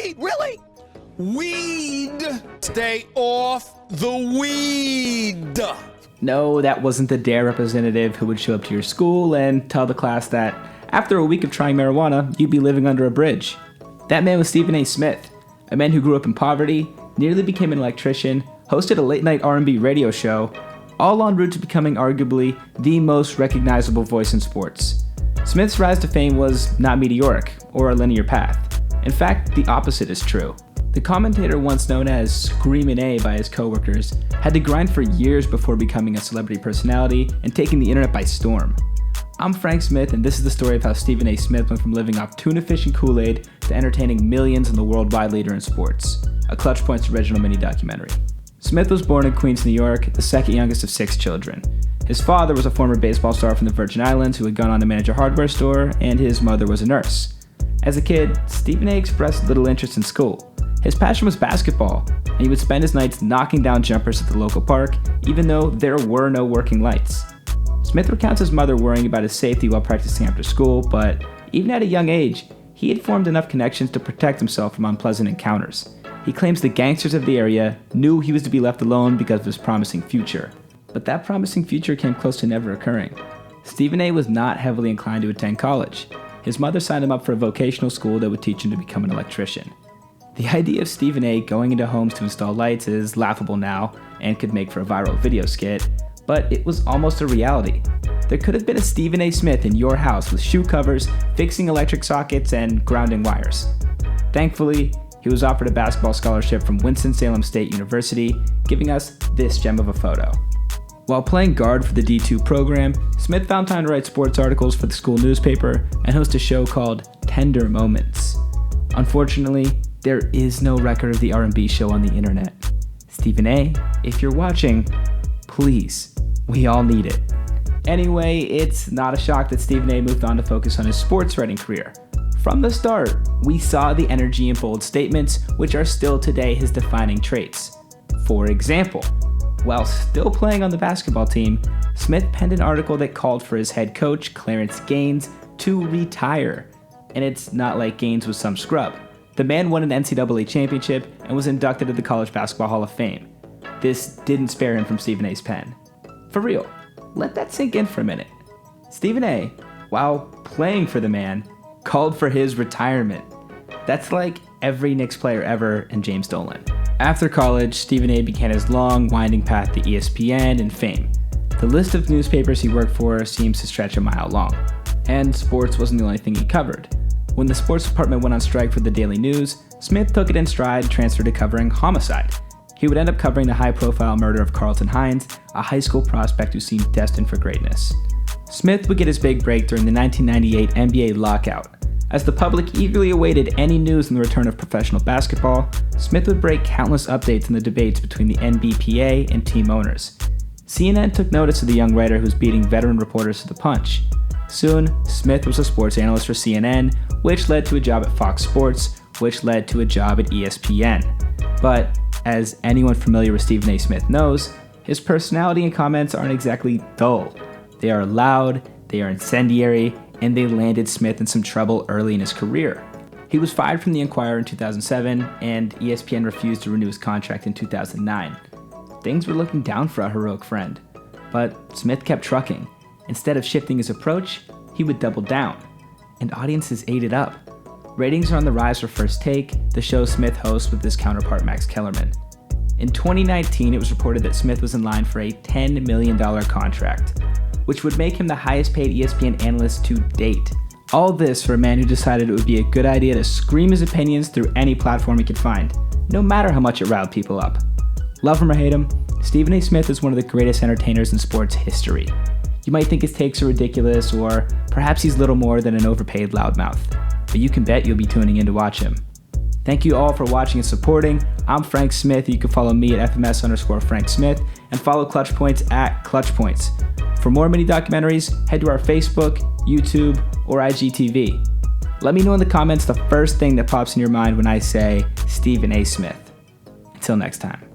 weed, really? Weed. Stay off the weed. No, that wasn't the DARE representative who would show up to your school and tell the class that after a week of trying marijuana, you'd be living under a bridge. That man was Stephen A. Smith, a man who grew up in poverty, nearly became an electrician, hosted a late-night R&B radio show, all en route to becoming arguably the most recognizable voice in sports. Smith's rise to fame was not meteoric or a linear path. In fact, the opposite is true. The commentator, once known as Screamin' A by his coworkers, had to grind for years before becoming a celebrity personality and taking the internet by storm. I'm Frank Smith, and this is the story of how Stephen A. Smith went from living off tuna fish and Kool-Aid to entertaining millions and the worldwide leader in sports, a ClutchPoints original mini-documentary. Smith was born in Queens, New York, the second youngest of 6 children. His father was a former baseball star from the Virgin Islands who had gone on to manage a hardware store, and his mother was a nurse. As a kid, Stephen A. expressed little interest in school. His passion was basketball, and he would spend his nights knocking down jumpers at the local park, even though there were no working lights. Smith recounts his mother worrying about his safety while practicing after school, but even at a young age, he had formed enough connections to protect himself from unpleasant encounters. He claims the gangsters of the area knew he was to be left alone because of his promising future. But that promising future came close to never occurring. Stephen A. was not heavily inclined to attend college. His mother signed him up for a vocational school that would teach him to become an electrician. The idea of Stephen A. going into homes to install lights is laughable now and could make for a viral video skit, but it was almost a reality. There could have been a Stephen A. Smith in your house with shoe covers, fixing electric sockets, and grounding wires. Thankfully, he was offered a basketball scholarship from Winston-Salem State University, giving us this gem of a photo. While playing guard for the D2 program, Smith found time to write sports articles for the school newspaper and host a show called Tender Moments. Unfortunately, there is no record of the R&B show on the internet. Stephen A., if you're watching, please, we all need it. Anyway, it's not a shock that Stephen A. moved on to focus on his sports writing career. From the start, we saw the energy and bold statements, which are still today his defining traits. For example, while still playing on the basketball team, Smith penned an article that called for his head coach, Clarence Gaines, to retire. And it's not like Gaines was some scrub. The man won an NCAA championship and was inducted to the College Basketball Hall of Fame. This didn't spare him from Stephen A.'s pen. For real, let that sink in for a minute. Stephen A., while playing for the man, called for his retirement. That's like every Knicks player ever and James Dolan. After college, Stephen A. began his long, winding path to ESPN and fame. The list of newspapers he worked for seems to stretch a mile long. And sports wasn't the only thing he covered. When the sports department went on strike for the Daily News, Smith took it in stride and transferred to covering homicide. He would end up covering the high-profile murder of Carlton Hines, a high school prospect who seemed destined for greatness. Smith would get his big break during the 1998 NBA lockout. As the public eagerly awaited any news on the return of professional basketball, Smith would break countless updates on the debates between the NBPA and team owners. CNN took notice of the young writer who was beating veteran reporters to the punch. Soon, Smith was a sports analyst for CNN, which led to a job at Fox Sports, which led to a job at ESPN. But, as anyone familiar with Stephen A. Smith knows, his personality and comments aren't exactly dull. They are loud, they are incendiary, and they landed Smith in some trouble early in his career. He was fired from the Inquirer in 2007, and ESPN refused to renew his contract in 2009. Things were looking down for our heroic friend. But Smith kept trucking. Instead of shifting his approach, he would double down. And audiences ate it up. Ratings are on the rise for First Take, the show Smith hosts with his counterpart Max Kellerman. In 2019, it was reported that Smith was in line for a $10 million contract, which would make him the highest paid ESPN analyst to date. All this for a man who decided it would be a good idea to scream his opinions through any platform he could find, no matter how much it riled people up. Love him or hate him, Stephen A. Smith is one of the greatest entertainers in sports history. You might think his takes are ridiculous, or perhaps he's little more than an overpaid loudmouth, but you can bet you'll be tuning in to watch him. Thank you all for watching and supporting. I'm Frank Smith. You can follow me at FMS_Frank Smith and follow ClutchPoints at ClutchPoints. For more mini documentaries, head to our Facebook, YouTube, or IGTV. Let me know in the comments the first thing that pops in your mind when I say Stephen A. Smith. Until next time.